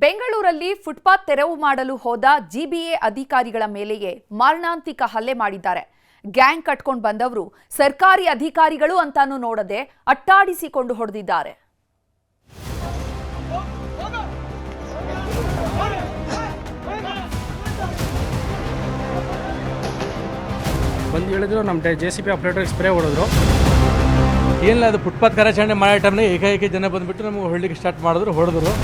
ಬೆಂಗಳೂರಲ್ಲಿ ಫುಟ್ಪಾತ್ ತೆರವು ಮಾಡಲು ಹೋದ ಜಿಬಿಎ ಅಧಿಕಾರಿಗಳ ಮೇಲೆಯೇ ಮಾರಣಾಂತಿಕ ಹಲ್ಲೆ ಮಾಡಿದ್ದಾರೆ. ಗ್ಯಾಂಗ್ ಕಟ್ಕೊಂಡು ಬಂದವರು ಸರ್ಕಾರಿ ಅಧಿಕಾರಿಗಳು ಅಂತಾನೂ ನೋಡದೆ ಅಟ್ಟಾಡಿಸಿಕೊಂಡು ಹೊಡೆದಿದ್ದಾರೆ. ಬಂದು ಹೇಳಿದ್ರು ನಮ್ಮ JCB ಆಪರೇಟರ್ ಸ್ಪ್ರೇ ಹೊಡೆದ್ರು. ಏನಿಲ್ಲ, ಅದು ಫುಟ್ಪಾತ್ ಕಾರ್ಯಾಚರಣೆ ಮಾಡೋ ಟೈಮ್ನೇ ಏಕಾಏಕಿ ಜನ ಬಂದುಬಿಟ್ಟು ನಮಗೆ ಹೊರಲಿಕ್ಕೆ ಸ್ಟಾರ್ಟ್ ಮಾಡಿದ್ರು, ಹೊಡೆದ್ರು.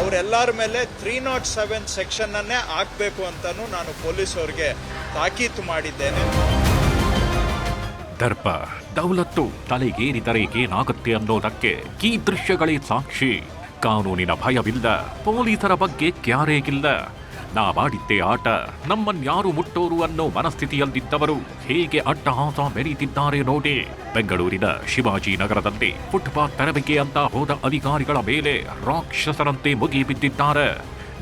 ಅವರೆಲ್ಲರ ಮೇಲೆ 307 ಸೆಕ್ಷನ್ ಅನ್ನೇ ಹಾಕಬೇಕು ಅಂತಾನು ನಾನು ಪೊಲೀಸ್ ಅವರಿಗೆ ತಾಕೀತು ಮಾಡಿದ್ದೇನೆ. ದರ್ಪ ದೌಲತ್ತು ತಲೆಗೇರಿದರೆ ಏನಾಗುತ್ತೆ ಅನ್ನೋದಕ್ಕೆ ಈ ದೃಶ್ಯಗಳೇ ಸಾಕ್ಷಿ. ಕಾನೂನಿನ ಭಯವಿಲ್ಲ, ಪೊಲೀಸರ ಬಗ್ಗೆ ಕ್ಯಾರೇಗಿಲ್ಲ. ನಾವಾಡಿದ್ದೇ ಆಟ, ನಮ್ಮನ್ಯಾರು ಮುಟ್ಟೋರು ಅನ್ನೋ ಮನಸ್ಥಿತಿಯಲ್ಲಿದ್ದವರು ಹೇಗೆ ಅಟ್ಟಹಾಸ ಮೆರೀತಿದ್ದಾರೆ ನೋಡಿ. ಬೆಂಗಳೂರಿನ ಶಿವಾಜಿನಗರದಲ್ಲಿ ಫುಟ್ಪಾತ್ ತೆರವಿಗೆ ಅಂತ ಹೋದ ಅಧಿಕಾರಿಗಳ ಮೇಲೆ ರಾಕ್ಷಸರಂತೆ ಮುಗಿ ಬಿದ್ದಿದ್ದಾರೆ.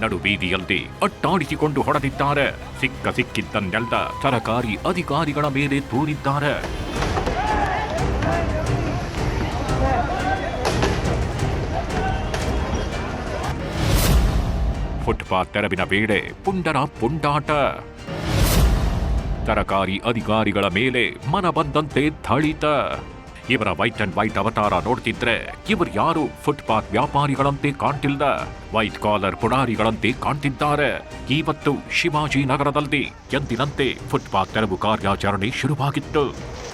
ನಡು ಬೀದಿಯಲ್ಲಿ ಅಟ್ಟಾಡಿಸಿಕೊಂಡು ಹೊಡೆದಿದ್ದಾರೆ. ಸಿಕ್ಕಿದ್ದನ್ನೆಲ್ಲ ಸರಕಾರಿ ಅಧಿಕಾರಿಗಳ ಮೇಲೆ ತೂರಿದ್ದಾರೆ. ಫುಟ್ಪಾತ್ ತೆರವಿನ ವೇಳೆ ಪುಂಡರ ಪುಂಡಾಟ. ಸರಕಾರಿ ಅಧಿಕಾರಿಗಳ ಮೇಲೆ ಮನ ಬಂದಂತೆ ಥಳಿತ. ಇವರ ವೈಟ್ ಅಂಡ್ ವೈಟ್ ಅವತಾರ ನೋಡ್ತಿದ್ರೆ ಇವರು ಯಾರು ಫುಟ್ಪಾತ್ ವ್ಯಾಪಾರಿಗಳಂತೆ ಕಾಣ್ತಿಲ್ಲ, ವೈಟ್ ಕಾಲರ್ ಪುಡಾರಿಗಳಂತೆ ಕಾಣ್ತಿದ್ದಾರೆ. ಇವತ್ತು ಶಿವಾಜಿನಗರದಲ್ಲಿ ಎಂದಿನಂತೆ ಫುಟ್ಪಾತ್ ತೆರವು ಕಾರ್ಯಾಚರಣೆ ಶುರುವಾಗಿತ್ತು.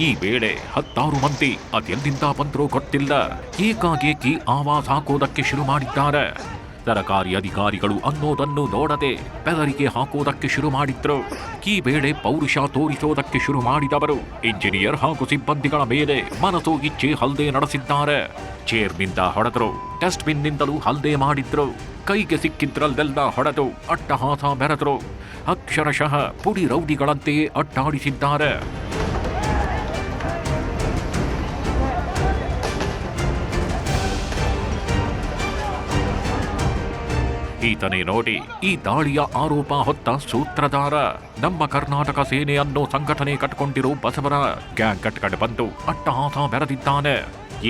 ಈ ವೇಳೆ 10 ಮಂದಿ ಅದೆಲ್ಲಿಂದ ಬಂದ್ರೂ ಗೊತ್ತಿಲ್ಲ, ಏಕಾಏಕಿ ಆವಾಜ್ ಹಾಕೋದಕ್ಕೆ ಶುರು ಮಾಡಿದ್ದಾರೆ. ಸರಕಾರಿ ಅಧಿಕಾರಿಗಳು ಅನ್ನೋದನ್ನು ನೋಡದೆ ಬೆದರಿಕೆ ಹಾಕೋದಕ್ಕೆ ಶುರು ಮಾಡಿದ್ರು. ಈ ವೇಳೆ ಪೌರುಷ ತೋರಿಸೋದಕ್ಕೆ ಶುರು ಮಾಡಿದವರು ಇಂಜಿನಿಯರ್ ಹಾಗೂ ಸಿಬ್ಬಂದಿಗಳ ಮೇಲೆ ಮನಸೋ ಇಚ್ಛೆ ಹಲ್ಲೆ ನಡೆಸಿದ್ದಾರೆ. ಚೇರ್ನಿಂದ ಹೊಡೆದ್ರು, ಡಸ್ಟ್ಬಿನ್ನಿಂದಲೂ ಹಲ್ಲೆ ಮಾಡಿದ್ರು. ಕೈಗೆ ಸಿಕ್ಕಿದ್ರಲ್ಲೆಲ್ಲ ಹೊಡೆದು ಅಟ್ಟಹಾಸ ಮೆರೆದ್ರು. ಅಕ್ಷರಶಃ ಪುಡಿ ರೌಡಿಗಳಂತೆಯೇ ಅಟ್ಟಾಡಿಸಿದ್ದಾರೆ. ಈತನೇ ನೋಡಿ ಈ ದಾಳಿಯ ಆರೋಪ ಹೊತ್ತ ಸೂತ್ರಧಾರ. ನಮ್ಮ ಕರ್ನಾಟಕ ಸೇನೆ ಅನ್ನೋ ಸಂಘಟನೆ ಕಟ್ಕೊಂಡಿರೋ ಬಸವರ ಗ್ಯಾಂಗ್ ಕಟ್ಕೊಂಡು ಬಂದು ಅಟ್ಟಹಾಸ ಮೆರೆದಿದ್ದಾನೆ.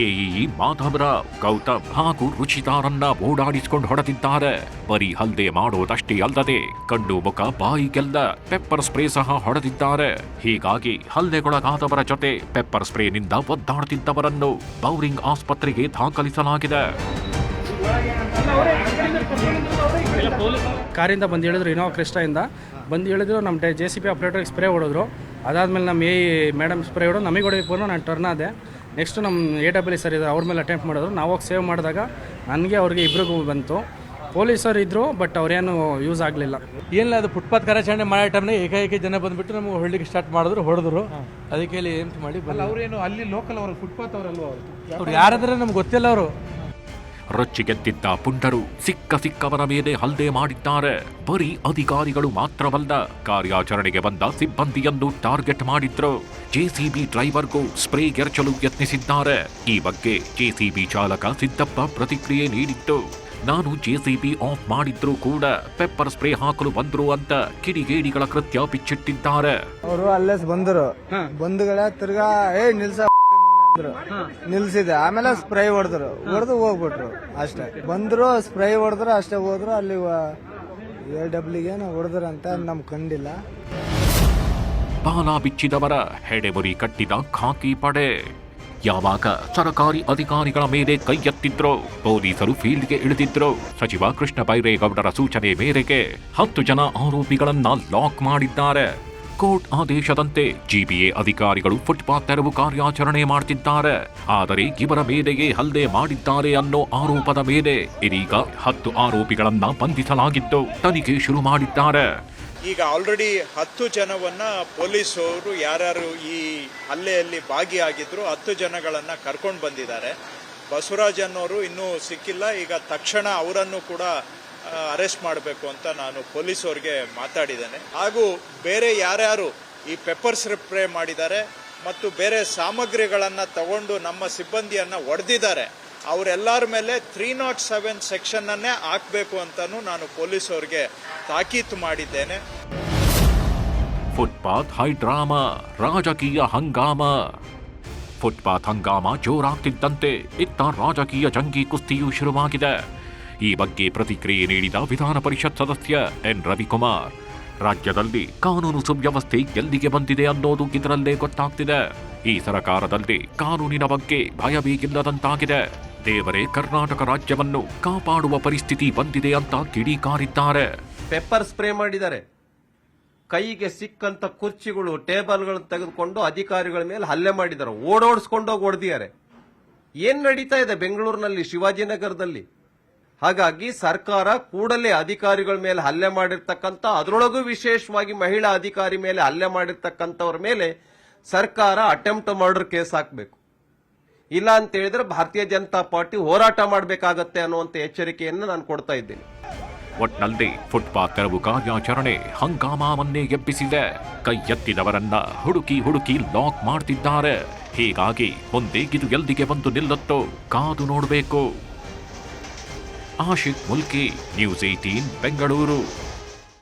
ಎಇಇ ಮಾಧವರಾವ್, ಗೌತಮ್ ಹಾಗೂ ರುಚಿತಾರನ್ನ ಓಡಾಡಿಸಿಕೊಂಡು ಹೊಡೆದಿದ್ದಾರೆ. ಬರೀ ಹಲ್ಲೆ ಮಾಡೋದಷ್ಟೇ ಅಲ್ಲದೆ ಕಣ್ಣು ಮುಖ ಬಾಯಿಗೆಲ್ಲ ಪೆಪ್ಪರ್ ಸ್ಪ್ರೇ ಸಹ ಹೊಡೆದಿದ್ದಾರೆ. ಹೀಗಾಗಿ ಹಲ್ಲೆಗೊಳಗಾದವರ ಜೊತೆ ಪೆಪ್ಪರ್ ಸ್ಪ್ರೇನಿಂದ ಒದ್ದಾಡ್ತಿದ್ದವರನ್ನು ಬೌರಿಂಗ್ ಆಸ್ಪತ್ರೆಗೆ ದಾಖಲಿಸಲಾಗಿದೆ. ಕಾರಿಂದ ಬಂದು ಹೇಳಿದ್ರು, ಇನೋವಾ ಕ್ರಿಸ್ಟಾಯಿಂದ ಬಂದು ಹೇಳಿದ್ರು ನಮ್ಮ JCB ಆಪರೇಟರ್ಗೆ ಸ್ಪ್ರೇ ಹೊಡೆದ್ರು. ಅದಾದಮೇಲೆ ನಮ್ಮ ಮೇಡಮ್ ಸ್ಪ್ರೇ ಹೊಡೋದು ನಮಗೆ ಹೊಡೆಯಬೇಕು, ನಾನು ಟರ್ನ್ ಆದೆ. ನೆಕ್ಸ್ಟ್ ನಮ್ಮ AWL ಸರ್ ಇದ್ದಾರೆ, ಅವ್ರ ಮೇಲೆ ಅಟೆಂಪ್ಟ್ ಮಾಡಿದ್ರು. ನಾವು ಹೋಗಿ ಸೇವ್ ಮಾಡಿದಾಗ ನನಗೆ ಅವ್ರಿಗೆ ಇಬ್ಬರಿಗೂ ಬಂತು. ಪೊಲೀಸರು ಇದ್ದರು, ಬಟ್ ಅವರೇನು ಯೂಸ್ ಆಗಲಿಲ್ಲ. ಏನಿಲ್ಲ, ಅದು ಫುಟ್ಪಾತ್ ಕಾರ್ಯಾಚರಣೆ ಮಾಡೋ ಟೈಮ್ನೇ ಏಕಾಏಕಿ ಜನ ಬಂದುಬಿಟ್ಟು ನಮಗೆ ಹೊರಲಿಕ್ಕೆ ಸ್ಟಾರ್ಟ್ ಮಾಡಿದ್ರು, ಹೊಡೆದ್ರು. ಅದಕ್ಕೆ ಏನು ಮಾಡಿ ಅವರೇನು ಅಲ್ಲಿ ಲೋಕಲ್ ಅವರು ಫುಟ್ಪಾತ್ ಅವರಲ್ವ ಅವ್ರು ಯಾರಾದ್ರೆ ನಮ್ಗೆ ಗೊತ್ತಿಲ್ಲ. ಅವರು ರೊಚ್ಚಿಗೆದ್ದಿದ್ದ ಪುಂಡರು ಸಿಕ್ಕವರ ಮೇಲೆ ಹಲ್ಲೆ ಮಾಡಿದ್ದಾರೆ. ಬರೀ ಅಧಿಕಾರಿಗಳು ಮಾತ್ರವಲ್ಲ, ಕಾರ್ಯಾಚರಣೆಗೆ ಬಂದ ಸಿಬ್ಬಂದಿಯನ್ನು ಟಾರ್ಗೆಟ್ ಮಾಡಿದ್ರು. JCB ಡ್ರೈವರ್ಗೂ ಸ್ಪ್ರೇ ಎರಚಲು ಯತ್ನಿಸಿದ್ದಾರೆ. ಈ ಬಗ್ಗೆ JCB ಚಾಲಕ ಸಿದ್ದಪ್ಪ ಪ್ರತಿಕ್ರಿಯೆ ನೀಡಿತ್ತು. ನಾನು JCB ಆಫ್ ಮಾಡಿದ್ರು ಕೂಡ ಪೆಪ್ಪರ್ ಸ್ಪ್ರೇ ಹಾಕಲು ಬಂದ್ರು ಅಂತ ಕಿಡಿಗೇಡಿಗಳ ಕೃತ್ಯ ಬಿಚ್ಚಿಟ್ಟಿದ್ದಾರೆ. ಅವರು ಅಲ್ಲೇ ಬಂದರು, ಬಂಧುಗಳ ತಿರ್ಗಾ ನಿಲ್ಸಿದೆ. ಆಮೇಲೆ ಸ್ಪ್ರೇ ಹೊಡೆದು ಹೋಗ್ಬಿಟ್ರು ಅಷ್ಟೇ. ಬಂದ್ರು, ಸ್ಪ್ರೇ ಹೊಡೆದ್ರು ಅಷ್ಟೇ, ಹೋದ್ರು. ಅಲ್ಲಿ AWLಗೆ ಹೊಡೆದ್ರಂತ ನಮ್ ಕಂಡಿಲ್ಲ. ಬಾಲ ಬಿಚ್ಚಿದವರ ಹೆಡೆಮುರಿ ಕಟ್ಟಿದ ಖಾಕಿ ಪಡೆ. ಯಾವಾಗ ಸರಕಾರಿ ಅಧಿಕಾರಿಗಳ ಮೇಲೆ ಕೈ ಎತ್ತಿದ್ರು, ಪೊಲೀಸರು ಫೀಲ್ಡ್ಗೆ ಇಳಿದಿದ್ರು. ಸಚಿವ ಕೃಷ್ಣ ಬೈರೇಗೌಡರ ಸೂಚನೆ ಮೇರೆಗೆ 10 ಜನ ಆರೋಪಿಗಳನ್ನ ಲಾಕ್ ಮಾಡಿದ್ದಾರೆ. ಕೋರ್ಟ್ ಆದೇಶದಂತೆ GBA ಅಧಿಕಾರಿಗಳು ಫುಟ್ಪಾತ್ ತೆರವು ಕಾರ್ಯಾಚರಣೆ ಮಾಡುತ್ತಿದ್ದಾರೆ. ಆದರೆ ಇವರ ಮೇಲೆಯೇ ಹಲ್ಲೆ ಮಾಡಿದ್ದಾರೆ ಅನ್ನೋ ಆರೋಪದ ಮೇಲೆ ಇದೀಗ 10 ಆರೋಪಿಗಳನ್ನ ಬಂಧಿಸಲಾಗಿದ್ದು ತನಿಖೆ ಶುರು ಮಾಡಿದ್ದಾರೆ. ಈಗ ಆಲ್ರೆಡಿ 10 ಜನವನ್ನ ಪೊಲೀಸರು ಯಾರ್ಯಾರು ಈ ಹಲ್ಲೆಯಲ್ಲಿ ಭಾಗಿಯಾಗಿದ್ರು 10 ಜನಗಳನ್ನ ಕರ್ಕೊಂಡು ಬಂದಿದ್ದಾರೆ. ಬಸವರಾಜ್ ಅನ್ನೋರು ಇನ್ನೂ ಸಿಕ್ಕಿಲ್ಲ. ಈಗ ತಕ್ಷಣ ಅವರನ್ನು ಕೂಡ ಅರೆಸ್ಟ್ ಮಾಡಬೇಕು ಅಂತ ನಾನು ಪೊಲೀಸವ್ರಿಗೆ ಮಾತಾಡಿದ್ದೇನೆ. ಹಾಗೂ ಬೇರೆ ಯಾರ್ಯಾರು ಈ ಪೆಪ್ಪರ್ ಸ್ಪ್ರೇ ಮಾಡಿದ್ದಾರೆ ಮತ್ತು ಬೇರೆ ಸಾಮಗ್ರಿಗಳನ್ನು ತಗೊಂಡು ನಮ್ಮ ಸಿಬ್ಬಂದಿಯನ್ನು ಹೊಡೆದಿದ್ದಾರೆ, ಅವರೆಲ್ಲರ ಮೇಲೆ 307 ಸೆಕ್ಷನ್ ಅನ್ನೇ ಹಾಕಬೇಕು ಅಂತಾನು ನಾನು ಪೊಲೀಸವ್ರಿಗೆ ತಾಕೀತು ಮಾಡಿದ್ದೇನೆ. ಫುಟ್ಪಾತ್ ಹೈಡ್ರಾಮಾ, ರಾಜಕೀಯ ಹಂಗಾಮ. ಫುಟ್ಪಾತ್ ಹಂಗಾಮ ಜೋರಾಗ್ತಿದ್ದಂತೆ ಇತ್ತ ರಾಜಕೀಯ ಜಂಗಿ ಕುಸ್ತಿಯೂ ಶುರುವಾಗಿದೆ. ಈ ಬಗ್ಗೆ ಪ್ರತಿಕ್ರಿಯೆ ನೀಡಿದ ವಿಧಾನ ಪರಿಷತ್ ಸದಸ್ಯ ಎನ್ ರವಿಕುಮಾರ್, ರಾಜ್ಯದಲ್ಲಿ ಕಾನೂನು ಸುವ್ಯವಸ್ಥೆ ಎಲ್ಲಿಗೆ ಬಂದಿದೆ ಅನ್ನೋದು ಇದರಲ್ಲೇ ಗೊತ್ತಾಗ್ತಿದೆ. ಈ ಸರ್ಕಾರದಲ್ಲಿ ಕಾನೂನಿನ ಬಗ್ಗೆ ಭಯವೇ ದೇವರೇ ಕರ್ನಾಟಕ ರಾಜ್ಯವನ್ನು ಕಾಪಾಡುವ ಪರಿಸ್ಥಿತಿ ಬಂದಿದೆ ಅಂತ ಕಿಡಿಕಾರಿದ್ದಾರೆ. ಪೆಪ್ಪರ್ ಸ್ಪ್ರೇ ಮಾಡಿದ್ದಾರೆ. ಕೈಗೆ ಸಿಕ್ಕಂತ ಕುರ್ಚಿಗಳು ಟೇಬಲ್ಗಳನ್ನು ತೆಗೆದುಕೊಂಡು ಅಧಿಕಾರಿಗಳ ಮೇಲೆ ಹಲ್ಲೆ ಮಾಡಿದ್ದಾರೆ. ಓಡೋಡಿಸ್ಕೊಂಡೋಗಿ ಹೊಡೆದಿದ್ದಾರೆ. ಏನ್ ನಡೀತಾ ಇದೆ ಬೆಂಗಳೂರಿನಲ್ಲಿ, ಶಿವಾಜಿನಗರದಲ್ಲಿ? ಹಾಗಾಗಿ ಸರ್ಕಾರ ಕೂಡಲೇ ಅಧಿಕಾರಿಗಳ ಮೇಲೆ ಹಲ್ಲೆ ಮಾಡಿರ್ತಕ್ಕಂಥ, ಅದರೊಳಗೂ ವಿಶೇಷವಾಗಿ ಮಹಿಳಾ ಅಧಿಕಾರಿ ಮೇಲೆ ಹಲ್ಲೆ ಮಾಡಿರ್ತಕ್ಕಂಥವ್ರ ಮೇಲೆ ಸರ್ಕಾರ ಅಟೆಂಪ್ಟ್ ಮರ್ಡರ್ ಕೇಸ್ ಹಾಕಬೇಕು. ಇಲ್ಲ ಅಂತ ಹೇಳಿದ್ರೆ ಭಾರತೀಯ ಜನತಾ ಪಾರ್ಟಿ ಹೋರಾಟ ಮಾಡಬೇಕಾಗತ್ತೆ ಅನ್ನುವಂತ ಎಚ್ಚರಿಕೆಯನ್ನು ನಾನು ಕೊಡ್ತಾ ಇದ್ದೀನಿ. ಒಟ್ನಲ್ಲಿ ಫುಟ್ಪಾತ್ ತೆರವು ಕಾರ್ಯಾಚರಣೆ ಹಂಗಾಮವನ್ನೇ ಎಬ್ಬಿಸಿದೆ. ಕೈ ಎತ್ತಿದವರನ್ನ ಹುಡುಕಿ ಲಾಕ್ ಮಾಡ್ತಿದ್ದಾರೆ. ಹೀಗಾಗಿ ಮುಂದೆ ಇದು ಎಲ್ಲಿಗೆ ಬಂದು ನಿಲ್ಲುತ್ತೋ ಕಾದು ನೋಡಬೇಕು. ಆಶಿಕ್ ಮುಲ್ಕಿ, ನ್ಯೂಸ್ 18 ಬೆಂಗಳೂರು.